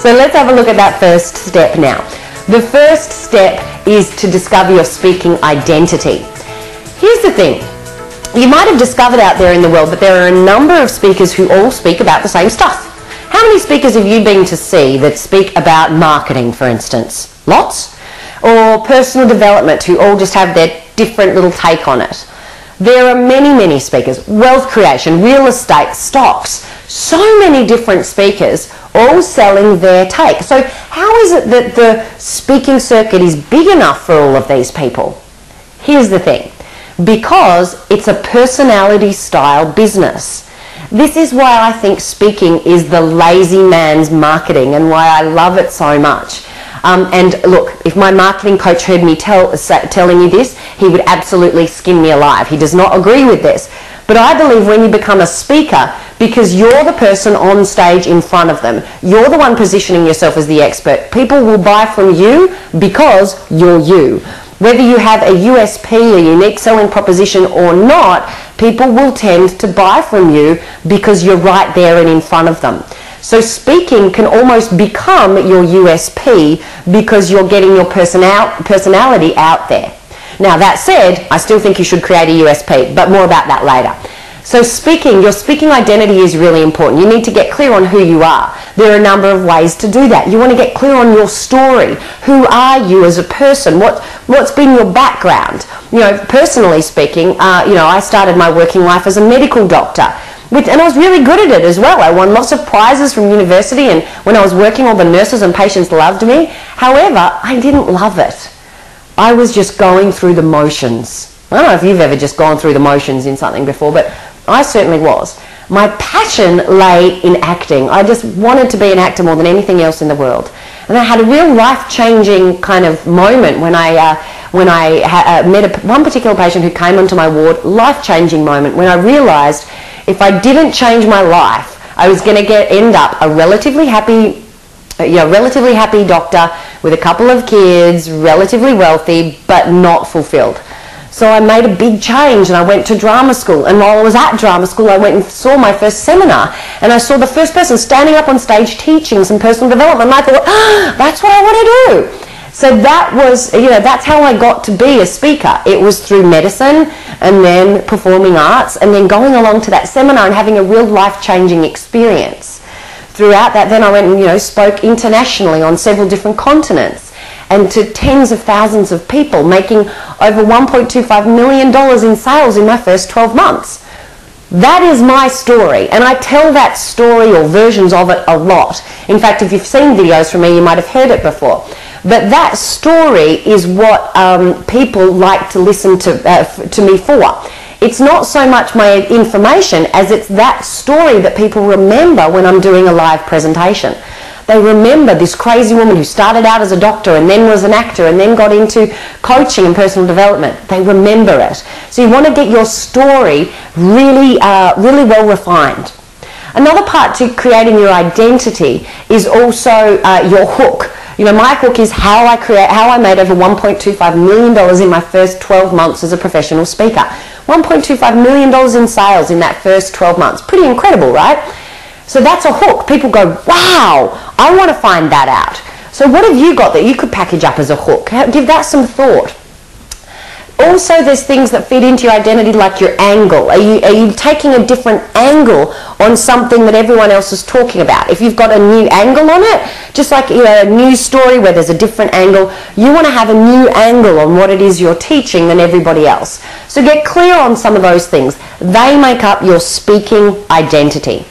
So let's have a look at that first step now. The first step is to discover your speaking identity. Here's the thing. You might have discovered out there in the world that there are a number of speakers who all speak about the same stuff. How many speakers have you been to see that speak about marketing, for instance? Lots? Or personal development, who all just have their different little take on it. There are many, many speakers. Wealth creation, real estate, stocks. So many different speakers all selling their take. So how is it that the speaking circuit is big enough for all of these people? Here's the thing. Because it's a personality style business. This is why I think speaking is the lazy man's marketing and why I love it so much. And look, if my marketing coach heard me telling you this, he would absolutely skin me alive. He does not agree with this. But I believe when you become a speaker, because you're the person on stage in front of them, you're the one positioning yourself as the expert, people will buy from you because you're you. Whether you have a USP, a unique selling proposition or not, people will tend to buy from you because you're right there and in front of them. So speaking can almost become your USP because you're getting your personality out there. Now that said, I still think you should create a USP, but more about that later. So speaking, your speaking identity is really important. You need to get clear on who you are. There are a number of ways to do that. You want to get clear on your story. Who are you as a person? What's been your background? You know, personally speaking, I started my working life as a medical doctor. And I was really good at it as well. I won lots of prizes from university, and when I was working, all the nurses and patients loved me. However, I didn't love it. I was just going through the motions. I don't know if you've ever just gone through the motions in something before, but I certainly was. My passion lay in acting. I just wanted to be an actor more than anything else in the world. And I had a real life-changing kind of moment when I met one particular patient who came onto my ward, life-changing moment, when I realised if I didn't change my life, I was going to end up a relatively happy doctor with a couple of kids, relatively wealthy, but not fulfilled. So I made a big change and I went to drama school. And while I was at drama school, I went and saw my first seminar. And I saw the first person standing up on stage teaching some personal development. And I thought, that's what I want to do. So that was, that's how I got to be a speaker. It was through medicine and then performing arts and then going along to that seminar and having a real life-changing experience. Throughout that, then I went and, spoke internationally on several different continents and to tens of thousands of people, making over $1.25 million in sales in my first 12 months. That is my story, and I tell that story or versions of it a lot. In fact, if you've seen videos from me, you might have heard it before. But that story is what people like to listen to me for. It's not so much my information as it's that story that people remember when I'm doing a live presentation. They remember this crazy woman who started out as a doctor and then was an actor and then got into coaching and personal development. They remember it. So you want to get your story really well refined. Another part to creating your identity is also your hook. My hook is how I made over $1.25 million in my first 12 months as a professional speaker. $1.25 million in sales in that first 12 months. Pretty incredible, right? So that's a hook. People go, wow, I want to find that out. So what have you got that you could package up as a hook? Give that some thought. Also, there's things that feed into your identity, like your angle. Are you taking a different angle on something that everyone else is talking about? If you've got a new angle on it, just like a news story where there's a different angle, you want to have a new angle on what it is you're teaching than everybody else. So get clear on some of those things. They make up your speaking identity.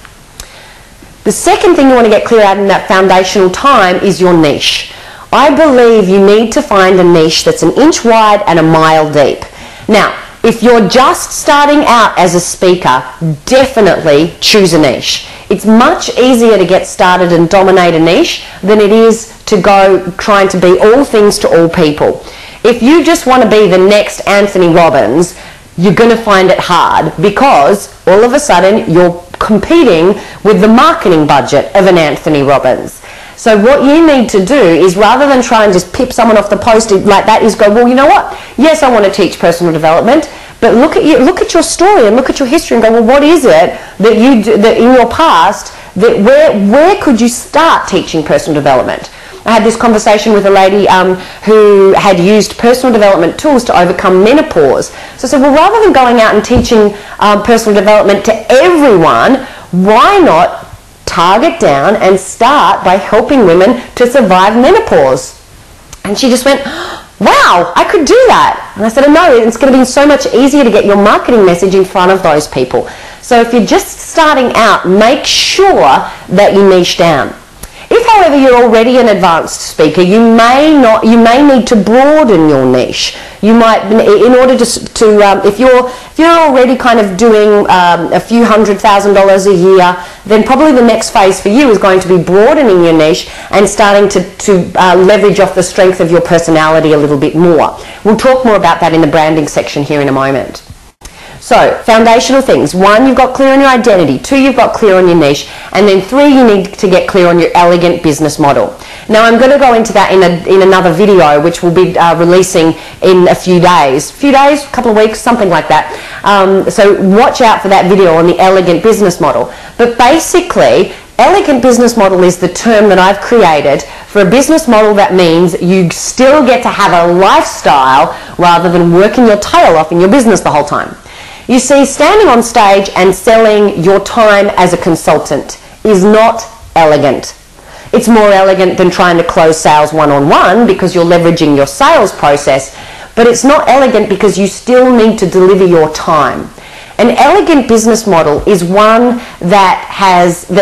The second thing you want to get clear out in that foundational time is your niche. I believe you need to find a niche that's an inch wide and a mile deep. Now, if you're just starting out as a speaker, definitely choose a niche. It's much easier to get started and dominate a niche than it is to go trying to be all things to all people. If you just want to be the next Anthony Robbins, you're going to find it hard because all of a sudden you're competing with the marketing budget of an Anthony Robbins. So what you need to do is, rather than try and just pip someone off the post like that, is go, well, you know what? Yes, I want to teach personal development, but look at your story and look at your history and go, well, what is it that you do, that in your past where could you start teaching personal development? I had this conversation with a lady who had used personal development tools to overcome menopause. So I said, well, rather than going out and teaching personal development to everyone, why not target down and start by helping women to survive menopause? And she just went, wow, I could do that. And I said, no, it's going to be so much easier to get your marketing message in front of those people. So if you're just starting out, make sure that you niche down. If, however, you're already an advanced speaker, you may need to broaden your niche. You might, in order if you're already kind of doing a few $100,000 a year, then probably the next phase for you is going to be broadening your niche and starting to leverage off the strength of your personality a little bit more. We'll talk more about that in the branding section here in a moment. So, foundational things. 1, you've got clear on your identity. 2, you've got clear on your niche. And then 3, you need to get clear on your elegant business model. Now, I'm going to go into that in another video, which we'll be releasing in a few days. A couple of weeks, something like that. So watch out for that video on the elegant business model. But basically, elegant business model is the term that I've created for a business model that means you still get to have a lifestyle rather than working your tail off in your business the whole time. You see, standing on stage and selling your time as a consultant is not elegant. It's more elegant than trying to close sales one-on-one because you're leveraging your sales process, but it's not elegant because you still need to deliver your time. An elegant business model is one that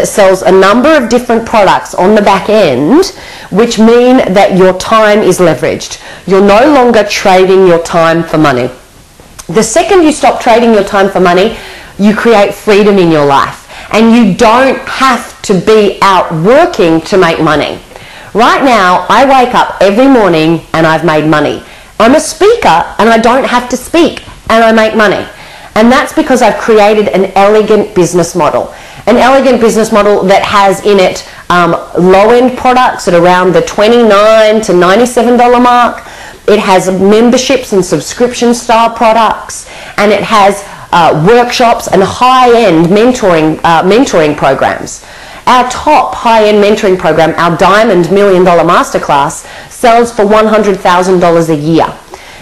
sells a number of different products on the back end, which mean that your time is leveraged. You're no longer trading your time for money. The second you stop trading your time for money, you create freedom in your life. And you don't have to be out working to make money. Right now, I wake up every morning and I've made money. I'm a speaker and I don't have to speak and I make money. And that's because I've created an elegant business model. An elegant business model that has in it low-end products at around the $29 to $97 mark. It has memberships and subscription style products, and it has workshops and high-end mentoring programs. Our top high-end mentoring program, our Diamond $1 Million Masterclass, sells for $100,000 a year.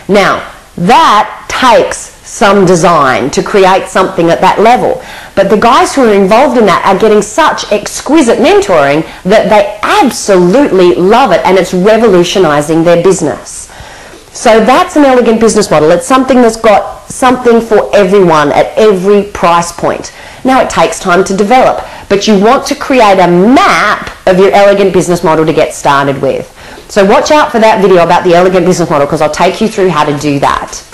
Now, that takes some design to create something at that level. But the guys who are involved in that are getting such exquisite mentoring that they absolutely love it, and it's revolutionizing their business. So that's an elegant business model. It's something that's got something for everyone at every price point. Now, it takes time to develop, but you want to create a map of your elegant business model to get started with. So watch out for that video about the elegant business model, because I'll take you through how to do that.